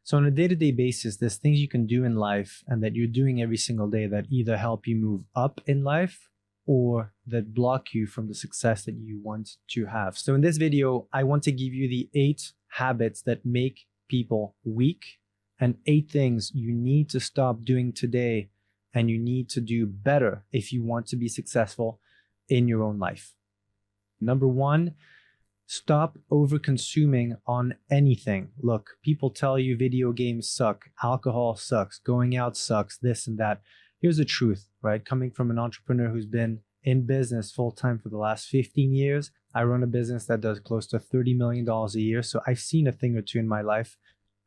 So on a day-to-day basis, there's things you can do in life and that you're doing every single day that either help you move up in life or that block you from the success that you want to have. So in this video, I want to give you the 8 habits that make people weak and 8 things you need to stop doing today and you need to do better if you want to be successful in your own life. Number 1, stop over-consuming on anything. Look, people tell you video games suck, alcohol sucks, going out sucks, this and that. Here's the truth, right? Coming from an entrepreneur who's been in business full-time for the last 15 years, I run a business that does close to $30 million a year. So I've seen a thing or two in my life.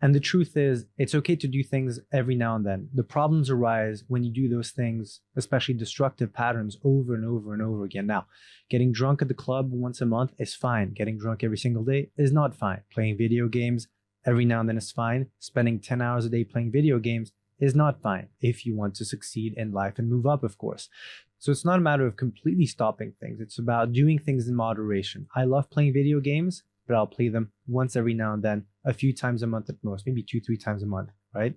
And the truth is, it's okay to do things every now and then. The problems arise when you do those things, especially destructive patterns, over and over and over again. Now, getting drunk at the club once a month is fine. Getting drunk every single day is not fine. Playing video games every now and then is fine. Spending 10 hours a day playing video games is not fine if you want to succeed in life and move up, of course. So it's not a matter of completely stopping things. It's about doing things in moderation. I love playing video games, but I'll play them once every now and then, a few times a month at most, maybe 2-3 times a month, right?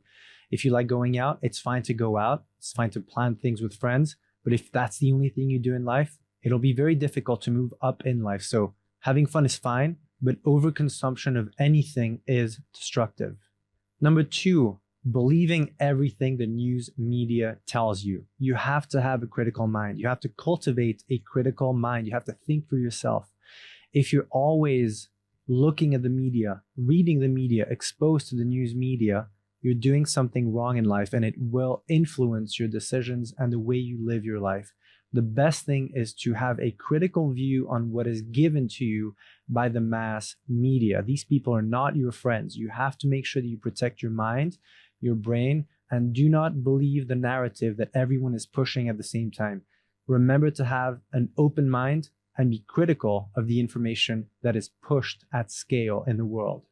If you like going out, it's fine to go out. It's fine to plan things with friends. But if that's the only thing you do in life, it'll be very difficult to move up in life. So having fun is fine, but overconsumption of anything is destructive. Number 2, believing everything the news media tells you. You have to have a critical mind. You have to cultivate a critical mind. You have to think for yourself. If you're always looking at the media, reading the media, exposed to the news media, you're doing something wrong in life and it will influence your decisions and the way you live your life. The best thing is to have a critical view on what is given to you by the mass media. These people are not your friends. You have to make sure that you protect your mind, your brain, and do not believe the narrative that everyone is pushing at the same time. Remember to have an open mind and be critical of the information that is pushed at scale in the world.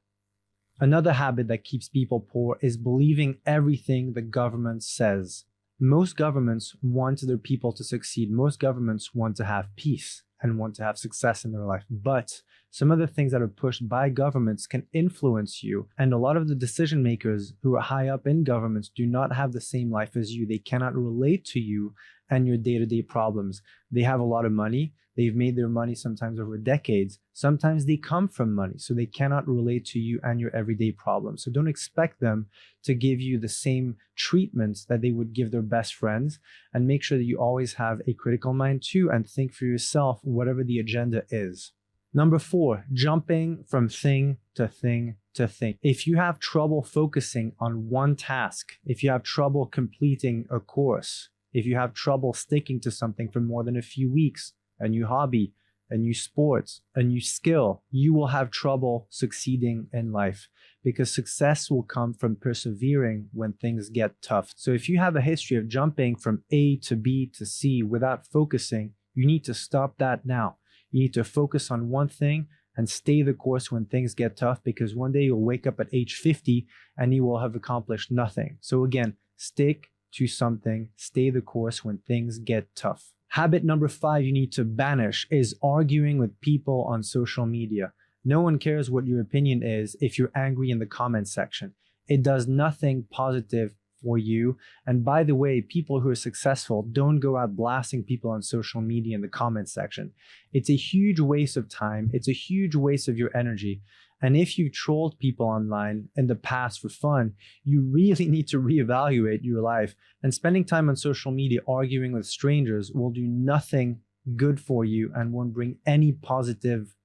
Another habit that keeps people poor is believing everything the government says. Most governments want their people to succeed. Most governments want to have peace and want to have success in their life. But some of the things that are pushed by governments can influence you. And a lot of the decision makers who are high up in governments do not have the same life as you. They cannot relate to you and your day-to-day problems. They have a lot of money. They've made their money sometimes over decades. Sometimes they come from money, so they cannot relate to you and your everyday problems. So don't expect them to give you the same treatments that they would give their best friends, and make sure that you always have a critical mind too and think for yourself whatever the agenda is. Number 4, jumping from thing to thing to thing. If you have trouble focusing on one task, if you have trouble completing a course, if you have trouble sticking to something for more than a few weeks, a new hobby, a new sport, a new skill, you will have trouble succeeding in life because success will come from persevering when things get tough. So if you have a history of jumping from A to B to C without focusing, you need to stop that now. You need to focus on one thing and stay the course when things get tough, because one day you'll wake up at age 50 and you will have accomplished nothing. So again, stick to something, stay the course when things get tough. Habit number 5 you need to banish is arguing with people on social media. No one cares what your opinion is if you're angry in the comment section. It does nothing positive for you. And by the way, people who are successful don't go out blasting people on social media in the comment section. It's a huge waste of time. It's a huge waste of your energy. And if you've trolled people online in the past for fun, you really need to reevaluate your life. And spending time on social media arguing with strangers will do nothing good for you and won't bring any positive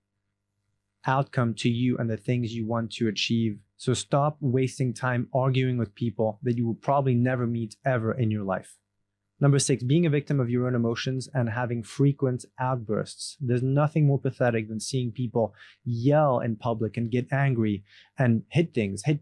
outcome to you and the things you want to achieve. So stop wasting time arguing with people that you will probably never meet ever in your life. Number 6, being a victim of your own emotions and having frequent outbursts. There's nothing more pathetic than seeing people yell in public and get angry and hit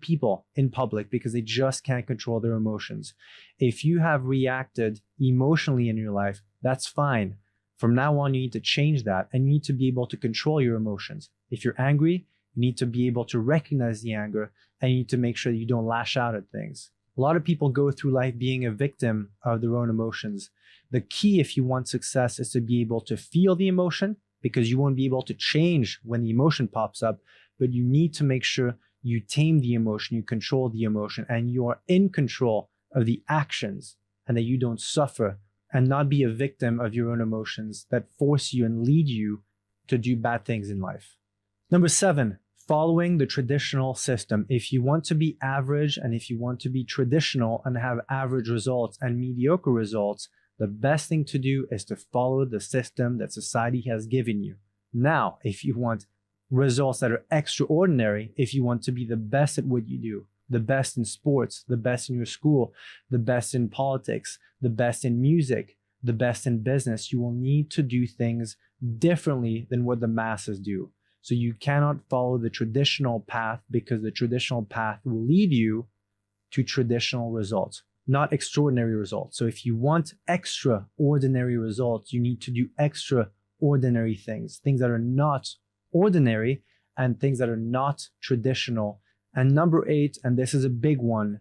people in public because they just can't control their emotions. If you have reacted emotionally in your life, that's fine. From now on, you need to change that and you need to be able to control your emotions. If you're angry, you need to be able to recognize the anger and you need to make sure that you don't lash out at things. A lot of people go through life being a victim of their own emotions. The key, if you want success, is to be able to feel the emotion, because you won't be able to change when the emotion pops up, but you need to make sure you tame the emotion, you control the emotion, and you are in control of the actions, and that you don't suffer and not be a victim of your own emotions that force you and lead you to do bad things in life. Number 7, following the traditional system. If you want to be average and if you want to be traditional and have average results and mediocre results, the best thing to do is to follow the system that society has given you. Now, if you want results that are extraordinary, if you want to be the best at what you do, the best in sports, the best in your school, the best in politics, the best in music, the best in business, you will need to do things differently than what the masses do. So you cannot follow the traditional path, because the traditional path will lead you to traditional results, not extraordinary results. So if you want extraordinary results, you need to do extraordinary things, things that are not ordinary and things that are not traditional. And number 8, and this is a big one,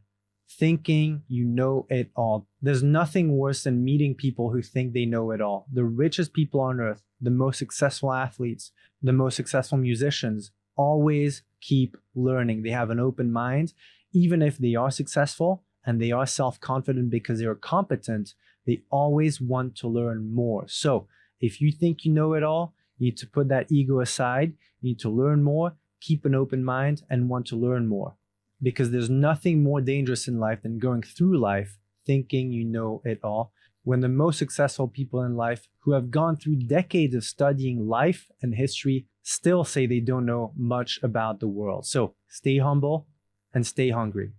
thinking you know it all. There's nothing worse than meeting people who think they know it all. The richest people on earth, the most successful athletes, the most successful musicians always keep learning. They have an open mind. Even if they are successful and they are self-confident because they are competent, they always want to learn more. So if you think you know it all, you need to put that ego aside. You need to learn more, keep an open mind, and want to learn more. Because there's nothing more dangerous in life than going through life thinking you know it all, when the most successful people in life who have gone through decades of studying life and history still say they don't know much about the world. So stay humble and stay hungry.